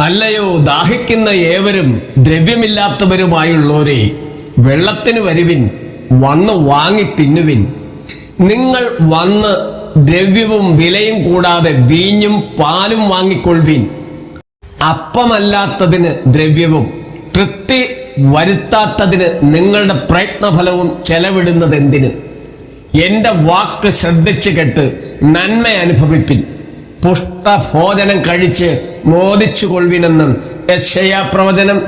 അല്ലയോ ദാഹിക്കുന്ന ഏവരും ദ്രവ്യമില്ലാത്തവരുമായുള്ളവരെ, വെള്ളത്തിന് വരുവിൻ, വന്ന് വാങ്ങി തിന്നുവിൻ. നിങ്ങൾ വന്ന് ദ്രവ്യവും വിലയും കൂടാതെ വീഞ്ഞും പാലും വാങ്ങിക്കൊള്ളുവിൻ. അപ്പമല്ലാത്തതിന് ദ്രവ്യവും തൃപ്തി വരുത്താത്തതിന് നിങ്ങളുടെ പ്രയത്നഫലവും ചെലവിടുന്നത് എന്തിന്? എന്റെ വാക്ക് ശ്രദ്ധിച്ചു കേട്ട് നന്മ അനുഭവിപ്പിൻ. പുഷ്ടഭോജനം കഴിച്ച് മോദിച്ചു കൊള്ളുവിനെന്ന് യെശയ്യാ പ്രവചനം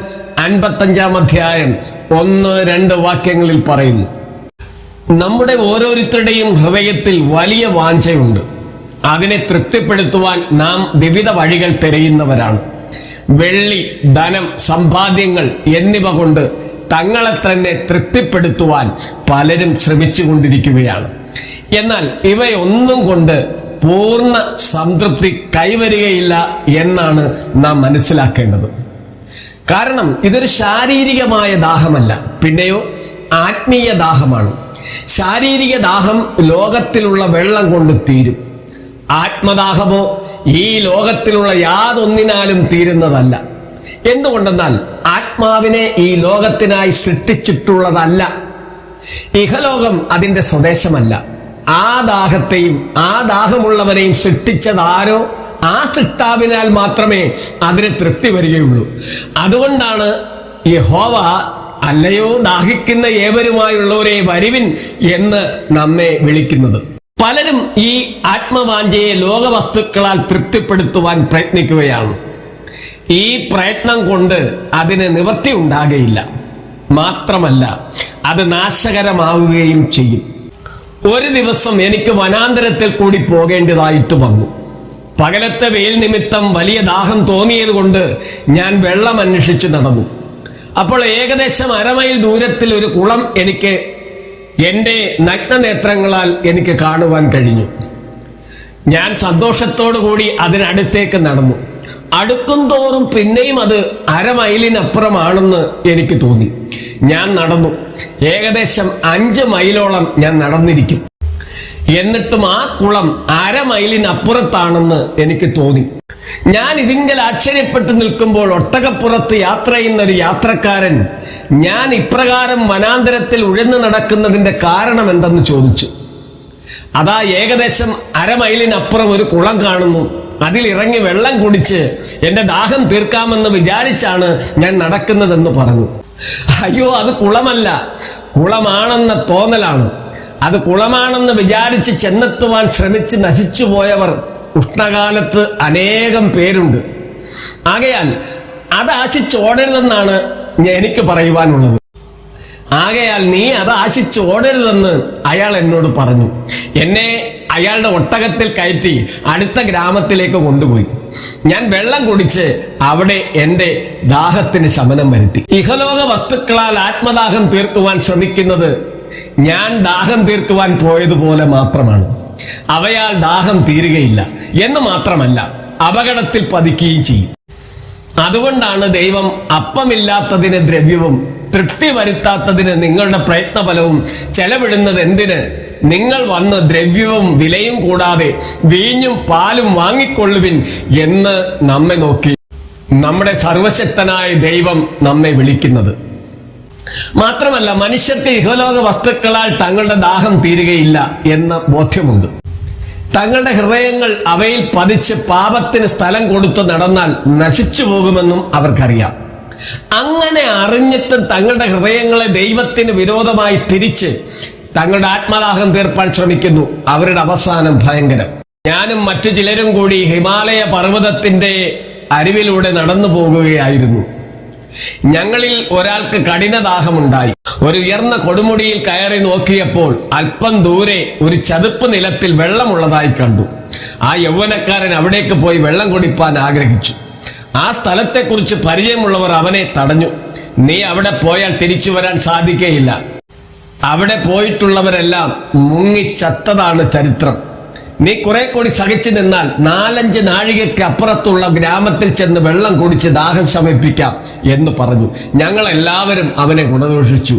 55-ാം അധ്യായം 1-2 വാക്യങ്ങളിൽ പറയുന്നു. നമ്മുടെ ഓരോരുത്തരുടെയും ഹൃദയത്തിൽ വലിയ വാഞ്ചയുണ്ട്. അതിനെ തൃപ്തിപ്പെടുത്തുവാൻ നാം വിവിധ വഴികൾ തിരയുന്നവരാണ്. വെള്ളി, ധനം, സമ്പാദ്യങ്ങൾ എന്നിവ കൊണ്ട് തങ്ങളെ തന്നെ തൃപ്തിപ്പെടുത്തുവാൻ പലരും ശ്രമിച്ചുകൊണ്ടിരിക്കുകയാണ്. എന്നാൽ ഇവയൊന്നും കൊണ്ട് പൂർണ്ണ സംതൃപ്തി കൈവരികയില്ല എന്നാണ് നാം മനസ്സിലാക്കേണ്ടത്. കാരണം ഇതൊരു ശാരീരികമായ ദാഹമല്ല, പിന്നെയോ ആത്മീയ ദാഹമാണ്. ശാരീരിക ദാഹം ലോകത്തിലുള്ള വെള്ളം കൊണ്ട് തീരും. ആത്മദാഹമോ ഈ ലോകത്തിലുള്ള യാതൊന്നിനാലും തീരുന്നതല്ല. എന്തുകൊണ്ടെന്നാൽ ആത്മാവിനെ ഈ ലോകത്തിനായി സൃഷ്ടിച്ചിട്ടുള്ളതല്ല. ഇഹലോകം അതിന്റെ സ്വദേശമല്ല. ആ ദാഹത്തെയും ആ ദാഹമുള്ളവരെയും സൃഷ്ടിച്ചതാരോ ആ സൃഷ്ടാവിനാൽ മാത്രമേ അതിന് തൃപ്തി വരികയുള്ളൂ. അതുകൊണ്ടാണ് യഹോവ അല്ലയോ ദാഹിക്കുന്ന ഏവരുമായുള്ളവരെ വരുവിൻ എന്ന് നമ്മെ വിളിക്കുന്നത്. പലരും ഈ ആത്മവാഞ്ചയെ ലോകവസ്തുക്കളാൽ തൃപ്തിപ്പെടുത്തുവാൻ പ്രയത്നിക്കുകയാണ്. ഈ പ്രയത്നം കൊണ്ട് അതിന് നിവൃത്തി ഉണ്ടാകുകയില്ല. മാത്രമല്ല അത് നാശകരമാവുകയും ചെയ്യും. ഒരു ദിവസം എനിക്ക് വനാന്തരത്തിൽ കൂടി പോകേണ്ടതായിട്ട് വന്നു. പകലത്തെ വെയിൽ നിമിത്തം വലിയ ദാഹം തോന്നിയത് കൊണ്ട് ഞാൻ വെള്ളം അന്വേഷിച്ച് നടന്നു. അപ്പോൾ ഏകദേശം 1/2 മൈൽ ദൂരത്തിൽ ഒരു കുളം എനിക്ക് എന്റെ നഗ്നനേത്രങ്ങളാൽ എനിക്ക് കാണുവാൻ കഴിഞ്ഞു. ഞാൻ സന്തോഷത്തോടു കൂടി അതിനടുത്തേക്ക് നടന്നു. അടുക്കും തോറും പിന്നെയും അത് 1/2 മൈലിനപ്പുറമാണെന്ന് എനിക്ക് തോന്നി. ഞാൻ നടന്നു. ഏകദേശം 5 മൈലോളം ഞാൻ നടന്നിരിക്കും. എന്നിട്ടും ആ കുളം 1/2 മൈലിനപ്പുറത്താണെന്ന് എനിക്ക് തോന്നി. ഞാൻ ഇതിങ്കൽ ആശ്ചര്യപ്പെട്ടു നിൽക്കുമ്പോൾ ഒട്ടകപ്പുറത്ത് യാത്ര ചെയ്യുന്ന ഒരു യാത്രക്കാരൻ ഞാൻ ഇപ്രകാരം വനാന്തരത്തിൽ ഉഴന്നു നടക്കുന്നതിന്റെ കാരണം എന്തെന്ന് ചോദിച്ചു. അതാ ഏകദേശം 1/2 മൈലിനപ്പുറം ഒരു കുളം കാണുന്നു. അതിൽ ഇറങ്ങി വെള്ളം കുടിച്ച് എന്റെ ദാഹം തീർക്കാമെന്ന് വിചാരിച്ചാണ് ഞാൻ നടക്കുന്നതെന്ന് പറഞ്ഞു. അയ്യോ, അത് കുളമല്ല, കുളമാണെന്ന തോന്നലാണ്. അത് കുളമാണെന്ന് വിചാരിച്ച് ചെന്നെത്തുവാൻ ശ്രമിച്ച് നശിച്ചു പോയവർ ഉഷ്ണകാലത്ത് അനേകം പേരുണ്ട്. ആകയാൽ അത് ആശിച്ചോടരുതെന്നാണ് എനിക്ക് പറയുവാനുള്ളത്. ആകയാൽ നീ അത് ആശിച്ചോടരുതെന്ന് അയാൾ എന്നോട് പറഞ്ഞു. എന്നെ അയാളുടെ ഒട്ടകത്തിൽ കയറ്റി അടുത്ത ഗ്രാമത്തിലേക്ക് കൊണ്ടുപോയി. ഞാൻ വെള്ളം കുടിച്ച് അവിടെ എന്റെ ദാഹത്തിന് ശമനം വരുത്തി. ഇഹലോക വസ്തുക്കളാൽ ആത്മദാഹം തീർക്കുവാൻ ശ്രമിക്കുന്നത് ഞാൻ ദാഹം തീർക്കുവാൻ പോയതുപോലെ മാത്രമാണ്. അവയാൽ ദാഹം തീരുകയില്ല എന്ന് മാത്രമല്ല, അപകടത്തിൽ പതിക്കുകയും ചെയ്യും. അതുകൊണ്ടാണ് ദൈവം അപ്പമില്ലാത്തതിന് ദ്രവ്യവും തൃപ്തി വരുത്താത്തതിന് നിങ്ങളുടെ പ്രയത്നഫലവും ചെലവിടുന്നത് എന്തിന്? നിങ്ങൾ വന്ന് ദ്രവ്യവും വിലയും കൂടാതെ വീഞ്ഞും പാലും വാങ്ങിക്കൊള്ളുവിൻ എന്ന് നമ്മെ നോക്കി നമ്മുടെ സർവശക്തനായ ദൈവം നമ്മെ വിളിക്കുന്നത്. മാത്രമല്ല, മനുഷ്യർക്ക് ഇഹലോക വസ്തുക്കളാൽ തങ്ങളുടെ ദാഹം തീരുകയില്ല എന്ന ബോധ്യമുണ്ട്. തങ്ങളുടെ ഹൃദയങ്ങൾ അവയിൽ പതിച്ച് പാപത്തിന് സ്ഥലം കൊടുത്തു നടന്നാൽ നശിച്ചു പോകുമെന്നും അവർക്കറിയാം. അങ്ങനെ അറിഞ്ഞിട്ടും തങ്ങളുടെ ഹൃദയങ്ങളെ ദൈവത്തിന് വിരോധമായി തിരിച്ച് തങ്ങളുടെ ആത്മദാഹം തീർപ്പാൻ ശ്രമിക്കുന്നു. അവരുടെ അവസാനം ഭയങ്കരം. ഞാനും മറ്റു ചിലരും കൂടി ഹിമാലയ പർവ്വതത്തിന്റെ അരിവിലൂടെ നടന്നു പോകുകയായിരുന്നു. ഞങ്ങളിൽ ഒരാൾക്ക് കഠിനദാഹമുണ്ടായി. ഒരു ഉയർന്ന കൊടുമുടിയിൽ കയറി നോക്കിയപ്പോൾ അല്പം ദൂരെ ഒരു ചതുപ്പ് നിലത്തിൽ വെള്ളമുള്ളതായി കണ്ടു. ആ യൗവനക്കാരൻ അവിടേക്ക് പോയി വെള്ളം കുടിപ്പാൻ ആഗ്രഹിച്ചു. ആ സ്ഥലത്തെക്കുറിച്ച് പരിചയമുള്ളവർ അവനെ തടഞ്ഞു. നീ അവിടെ പോയാൽ തിരിച്ചു വരാൻ സാധിക്കുകയില്ല. അവിടെ പോയിട്ടുള്ളവരെല്ലാം മുങ്ങിച്ചത്തതാണ് ചരിത്രം. നീ കുറെ കൂടി സഹിച്ചു നിന്നാൽ 4-5 നാഴികയ്ക്ക് അപ്പുറത്തുള്ള ഗ്രാമത്തിൽ ചെന്ന് വെള്ളം കുടിച്ച് ദാഹം ശമിപ്പിക്കാം എന്ന് പറഞ്ഞു. ഞങ്ങൾ എല്ലാവരും അവനെ ഗുണദോഷിച്ചു.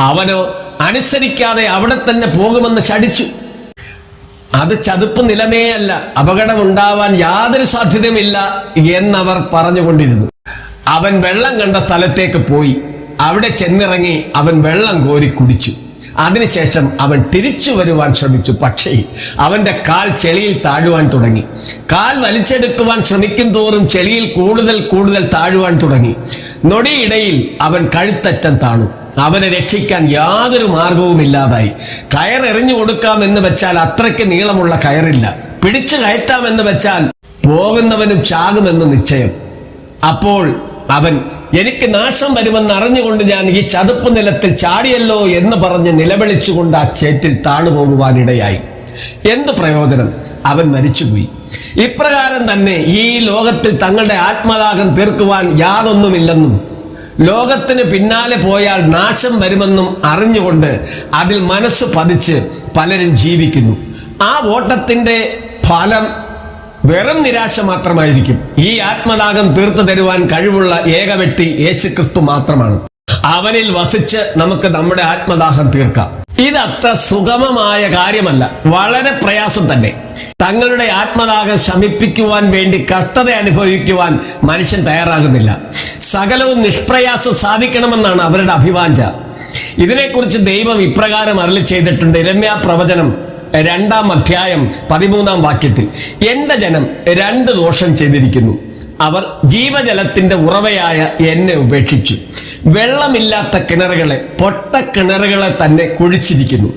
അവനോ അനുസരിക്കാതെ അവിടെ തന്നെ പോകുമെന്ന് ശഠിച്ചു. അത് ചതുപ്പ് നിലമേ അല്ല, അപകടമുണ്ടാവാൻ യാതൊരു സാധ്യതയുമില്ല എന്നവർ പറഞ്ഞുകൊണ്ടിരുന്നു. അവൻ വെള്ളം കണ്ട സ്ഥലത്തേക്ക് പോയി. അവിടെ ചെന്നിറങ്ങി അവൻ വെള്ളം കോരി കുടിച്ചു. അതിനുശേഷം അവൻ തിരിച്ചു വരുവാൻ ശ്രമിച്ചു. പക്ഷേ അവന്റെ കാൽ ചെളിയിൽ താഴുവാൻ തുടങ്ങി. കാൽ വലിച്ചെടുക്കുവാൻ ശ്രമിക്കും തോറും ചെളിയിൽ കൂടുതൽ കൂടുതൽ താഴുവാൻ തുടങ്ങി. നൊടിയിടയിൽ അവൻ കഴുത്തറ്റം താണു. അവനെ രക്ഷിക്കാൻ യാതൊരു മാർഗവുമില്ലാതായി. കയറെറിഞ്ഞു കൊടുക്കാമെന്ന് വെച്ചാൽ അത്രയ്ക്ക് നീളമുള്ള കയറില്ല. പിടിച്ചു കയറ്റാമെന്ന് വെച്ചാൽ പോകുന്നവനും ചാകുമെന്ന് നിശ്ചയം. അപ്പോൾ അവൻ, എനിക്ക് നാശം വരുമെന്ന് അറിഞ്ഞുകൊണ്ട് ഞാൻ ഈ ചതുപ്പ് നിലത്തിൽ ചാടിയല്ലോ എന്ന് പറഞ്ഞ് നിലവിളിച്ചുകൊണ്ട് ആ ചേറ്റിൽ താണുപോകുവാനിടയായി. എന്ത് പ്രയോജനം? അവൻ മരിച്ചുപോയി. ഇപ്രകാരം തന്നെ ഈ ലോകത്തിൽ തങ്ങളുടെ ആത്മദാഹം തീർക്കുവാൻ യാതൊന്നുമില്ലെന്നും ലോകത്തിന് പിന്നാലെ പോയാൽ നാശം വരുമെന്നും അറിഞ്ഞുകൊണ്ട് അതിൽ മനസ്സ് പതിച്ച് പലരും ജീവിക്കുന്നു. ആ ഓട്ടത്തിന്റെ ഫലം വെറും നിരാശ മാത്രമായിരിക്കും. ഈ ആത്മദാഹം തീർത്തു തരുവാൻ കഴിവുള്ള ഏക വ്യക്തി യേശുക്രിസ്തു മാത്രമാണ്. അവനിൽ വസിച്ച് നമുക്ക് നമ്മുടെ ആത്മദാഹം തീർക്കാം. ഇത് അത്ര സുഗമമായ കാര്യമല്ല, വളരെ പ്രയാസം തന്നെ. തങ്ങളുടെ ആത്മദാഹം ശമിപ്പിക്കുവാൻ വേണ്ടി കഷ്ടത അനുഭവിക്കുവാൻ മനുഷ്യൻ തയ്യാറാകുന്നില്ല. സകലവും നിഷ്പ്രയാസം സാധിക്കണമെന്നാണ് അവരുടെ അഭിവാഞ്ച. ഇതിനെക്കുറിച്ച് ദൈവം ഇപ്രകാരം അരുളി ചെയ്തിട്ടുണ്ട്. യിരെമ്യാ പ്രവചനം 2-ാം അധ്യായം 13-ാം വാക്യത്തിൽ, എന്റെ ജനം 2 ദോഷം ചെയ്തിരിക്കുന്നു. അവർ ജീവജലത്തിന്റെ ഉറവയായ എന്നെ ഉപേക്ഷിച്ചു. വെള്ളമില്ലാത്ത കിണറുകളെ, പൊട്ട കിണറുകളെ തന്നെ കുഴിച്ചിരിക്കുന്നു.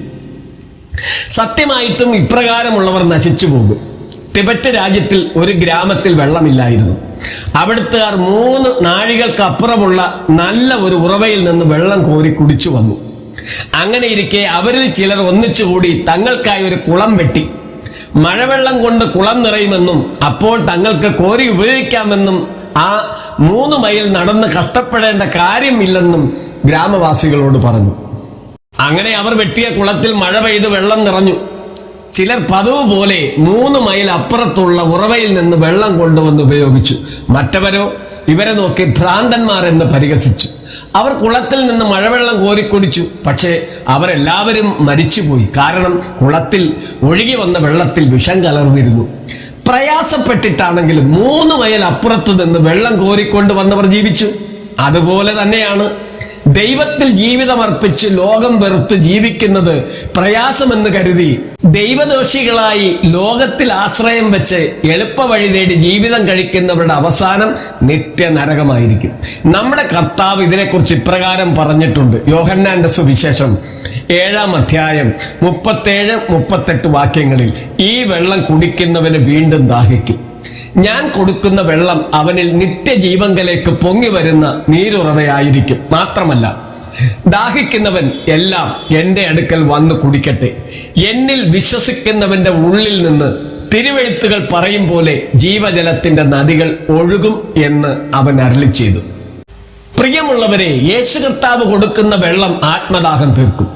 സത്യമായിട്ടും ഇപ്രകാരമുള്ളവർ നശിച്ചു പോകും. ടിബറ്റ് രാജ്യത്തിൽ ഒരു ഗ്രാമത്തിൽ വെള്ളമില്ലായിരുന്നു. അവിടുത്തുകാർ 3 നാഴികൾക്ക് അപ്പുറമുള്ള നല്ല ഒരു ഉറവയിൽ നിന്ന് വെള്ളം കോരി കുടിച്ചു വന്നു. അങ്ങനെ ഇരിക്കെ അവരിൽ ചിലർ ഒന്നിച്ചുകൂടി തങ്ങൾക്കായി ഒരു കുളം വെട്ടി. മഴവെള്ളം കൊണ്ട് കുളം നിറയുമെന്നും അപ്പോൾ തങ്ങൾക്ക് കോരി ഉപയോഗിക്കാമെന്നും ആ 3 മൈൽ നടന്ന് കഷ്ടപ്പെടേണ്ട കാര്യമില്ലെന്നും ഗ്രാമവാസികളോട് പറഞ്ഞു. അങ്ങനെ അവർ വെട്ടിയ കുളത്തിൽ മഴ പെയ്ത് വെള്ളം നിറഞ്ഞു. ചിലർ പതിവ് പോലെ 3 മൈൽ അപ്പുറത്തുള്ള ഉറവയിൽ നിന്ന് വെള്ളം കൊണ്ടുവന്ന് ഉപയോഗിച്ചു. മറ്റവരോ ഇവരെ നോക്കി ഭ്രാന്തന്മാർ എന്ന് പരിഹസിച്ചു. അവർ കുളത്തിൽ നിന്ന് മഴവെള്ളം കോരിക്കുടിച്ചു. പക്ഷേ അവരെല്ലാവരും മരിച്ചുപോയി. കാരണം കുളത്തിൽ ഒഴുകി വന്ന വെള്ളത്തിൽ വിഷം കലർന്നിരുന്നു. പ്രയാസപ്പെട്ടിട്ടാണെങ്കിലും 3 മൈൽ അപ്പുറത്തു നിന്ന് വെള്ളം കോരിക്കൊണ്ട് വന്നവർ ജീവിച്ചു. അതുപോലെ തന്നെയാണ് ദൈവത്തിൽ ജീവിതമർപ്പിച്ച് ലോകം വെറുത്ത് ജീവിക്കുന്നത് പ്രയാസമെന്ന് കരുതി ദൈവദോഷികളായി ലോകത്തിൽ ആശ്രയം വെച്ച് എളുപ്പ വഴി തേടി ജീവിതം കഴിക്കുന്നവരുടെ അവസാനം നിത്യ നരകമായിരിക്കും. നമ്മുടെ കർത്താവ് ഇതിനെക്കുറിച്ച് ഇപ്രകാരം പറഞ്ഞിട്ടുണ്ട്. യോഹന്നാന്റെ സുവിശേഷം 7-ാം അധ്യായം 37-38 വാക്യങ്ങളിൽ, ഈ വെള്ളം കുടിക്കുന്നവന് വീണ്ടും ദാഹിക്കും. ഞാൻ കൊടുക്കുന്ന വെള്ളം അവനിൽ നിത്യജീവങ്കലേക്ക് പൊങ്ങി വരുന്ന നീരുറവയായിരിക്കും. മാത്രമല്ല, ദാഹിക്കുന്നവൻ എല്ലാം എന്റെ അടുക്കൽ വന്ന് കുടിക്കട്ടെ. എന്നിൽ വിശ്വസിക്കുന്നവന്റെ ഉള്ളിൽ നിന്ന് തിരുവെഴുത്തുകൾ പറയും പോലെ ജീവജലത്തിന്റെ നദികൾ ഒഴുകും എന്ന് അവൻ അരുളി ചെയ്തു. പ്രിയമുള്ളവരെ, യേശു കർത്താവ് കൊടുക്കുന്ന വെള്ളം ആത്മദാഹം തീർക്കും.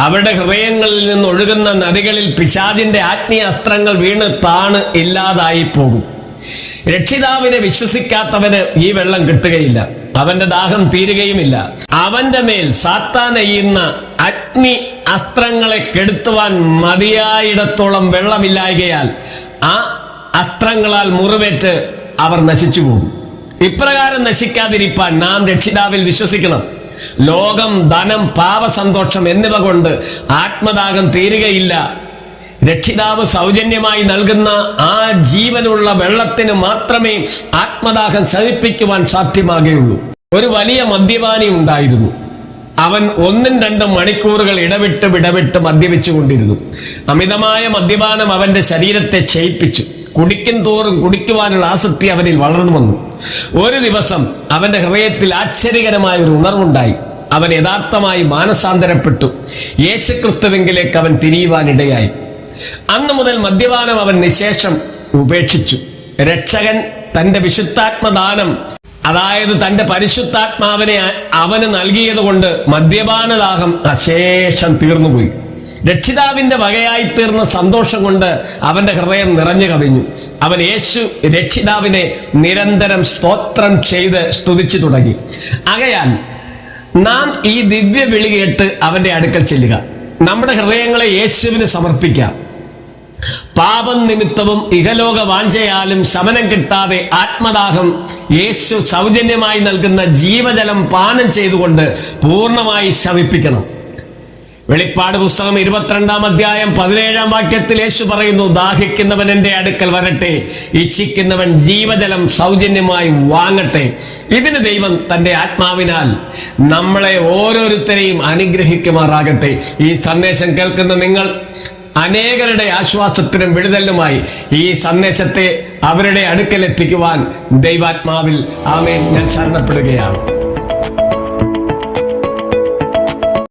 അവരുടെ ഹൃദയങ്ങളിൽ നിന്ന് ഒഴുകുന്ന നദികളിൽ പിശാചിന്റെ ആത്മീയ അസ്ത്രങ്ങൾ വീണ് താണ് ഇല്ലാതായി പോകും. രക്ഷിതാവിനെ വിശ്വസിക്കാത്തവന് ഈ വെള്ളം കിട്ടുകയില്ല. അവന്റെ ദാഹം തീരുകയുമില്ല. അവന്റെ മേൽ സാത്താൻ എയ്യുന്ന അഗ്നി അസ്ത്രങ്ങളെ കെടുത്തുവാൻ മതിയായിടത്തോളം വെള്ളമില്ലായകയാൽ ആ അസ്ത്രങ്ങളാൽ മുറിവേറ്റ് അവർ നശിച്ചു പോകും. ഇപ്രകാരം നശിക്കാതിരിപ്പാൻ നാം രക്ഷിതാവിൽ വിശ്വസിക്കണം. ലോകം, ധനം, പാപസന്തോഷം എന്നിവ കൊണ്ട് ആത്മദാഹം തീരുകയില്ല. രക്ഷിതാവ് സൗജന്യമായി നൽകുന്ന ആ ജീവനുള്ള വെള്ളത്തിന് മാത്രമേ ആത്മദാഹം ശമിപ്പിക്കുവാൻ സാധ്യമാകുകയുള്ളൂ. ഒരു വലിയ മദ്യപാനി ഉണ്ടായിരുന്നു. അവൻ 1-2 മണിക്കൂറുകൾ ഇടവിട്ട് മദ്യപിച്ചുകൊണ്ടിരുന്നു. അമിതമായ മദ്യപാനം അവന്റെ ശരീരത്തെ ക്ഷയിപ്പിച്ചു. കുടിക്കും തോറും കുടിക്കുവാനുള്ള ആസക്തി അവനിൽ വളർന്നു വന്നു. ഒരു ദിവസം അവന്റെ ഹൃദയത്തിൽ ആശ്ചര്യകരമായ ഒരു ഉണർവുണ്ടായി. അവൻ യഥാർത്ഥമായി മാനസാന്തരപ്പെട്ടു. യേശുക്രിസ്തുവിലേക്ക് അവൻ തിരിയുവാനിടയായി. അന്നു മുതൽ മദ്യപാനം അവൻ നിശേഷം ഉപേക്ഷിച്ചു. രക്ഷകൻ തന്റെ വിശുദ്ധാത്മദാനം, അതായത് തന്റെ പരിശുദ്ധാത്മാവിനെ അവന് നൽകിയത് കൊണ്ട് മദ്യപാനദാഹം അശേഷം തീർന്നുപോയി. രക്ഷിതാവിന്റെ വകയായി തീർന്ന സന്തോഷം കൊണ്ട് അവന്റെ ഹൃദയം നിറഞ്ഞു കവിഞ്ഞു. അവൻ യേശു രക്ഷിതാവിനെ നിരന്തരം സ്തോത്രം ചെയ്ത് സ്തുതിച്ചു തുടങ്ങി. ആകയാൽ നാം ഈ ദിവ്യ വിളി കേട്ട് അവന്റെ അടുക്കൽ ചെല്ലുക. നമ്മുടെ ഹൃദയങ്ങളെ യേശുവിന് സമർപ്പിക്കാം. പാപം നിമിത്തവും ഇഹലോക വാഞ്ചയാലും ശമനം കിട്ടാതെ ആത്മദാഹം യേശു സൗജന്യമായി നൽകുന്ന ജീവജലം പാനം ചെയ്തുകൊണ്ട് പൂർണ്ണമായി ശമിപ്പിക്കണം. വെളിപ്പാട് പുസ്തകം 22-ാം അധ്യായം 17-ാം വാക്യത്തിൽ യേശു പറയുന്നു, ദാഹിക്കുന്നവൻ എന്റെ അടുക്കൽ വരട്ടെ, ഇച്ഛിക്കുന്നവൻ ജീവജലം സൗജന്യമായി വാങ്ങട്ടെ. ഇതിന് ദൈവം തന്റെ ആത്മാവിനാൽ നമ്മളെ ഓരോരുത്തരെയും അനുഗ്രഹിക്കുമാറാകട്ടെ. ഈ സന്ദേശം കേൾക്കുന്ന നിങ്ങൾ അനേകരുടെ ആശ്വാസത്തിനും വിടുതലുമായി ഈ സന്ദേശത്തെ അവരുടെ അടുക്കൽ എത്തിക്കുവാൻ ദൈവാത്മാവിൽ ആമേൻ ഞാൻ ശരണപ്പെടുകയാണ്.